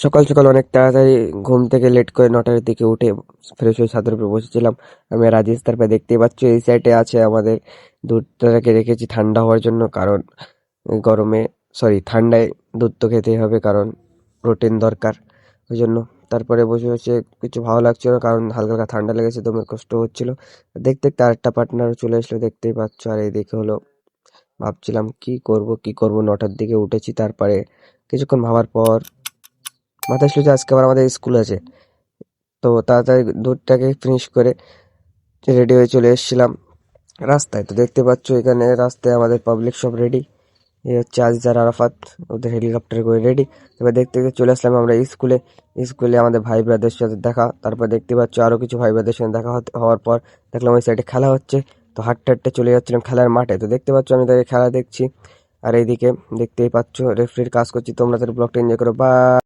সকাল সকাল অনেক তাড়াতাড়ি ঘুম থেকে লেট করে 9টার দিকে উঠে ফ্রেশ হয়ে ছাদের উপর বসেছিলাম। আমি আর রাজেশ, তারপরে দেখতেই পাচ্ছ এই সাইডে আছে আমাদের দুধটাকে রেখেছি ঠান্ডা হওয়ার জন্য, কারণ গরমে ঠান্ডায় দুধ তো খেতেই হবে, কারণ প্রোটিন দরকার ওই জন্য। তারপরে বসে বসে কিছু ভালো লাগছিল না, কারণ হালকা হালকা ঠান্ডা লেগেছে, দমে কষ্ট হচ্ছিল। দেখতে দেখতে আরেকটা পার্টনার চলে আসলো, দেখতেই পাচ্ছ। আর এইদিকে হলো ভাবছিলাম কি করব 9টার দিকে উঠেছি। তারপরে কিছুক্ষণ ভাবার পর মাথায় আসলো যে আজকে আবার আমাদের স্কুল আছে। তো তাড়াতাড়ি দুধটাকে ফিনিশ করে রেডি হয়ে চলে এসেছিলাম রাস্তায়। তো দেখতে পাচ্ছ এখানে রাস্তায় আমাদের পাবলিক সব রেডি। এই হচ্ছে আজিজার আরাফাত, ওদের হেলিকপ্টারে করে রেডি। এবার দেখতে দেখতে চলে আসলাম আমরা স্কুলে। স্কুলে আমাদের ভাই ব্রাদের সাথে দেখা। তারপর দেখতে পাচ্ছ আরো কিছু ভাই ব্রাদের সাথে দেখা হওয়ার পর দেখলাম ওই সাইডে খেলা হচ্ছে। তো হাঁটতে হাঁটতে চলে যাচ্ছিলাম খেলার মাঠে। তো দেখতে পাচ্ছ আমি তাদের খেলা দেখছি, আর এইদিকে দেখতেই পাচ্ছ রেফারির কাজ করছি। তোমরা তাদের ব্লগটা এনজয় করো বা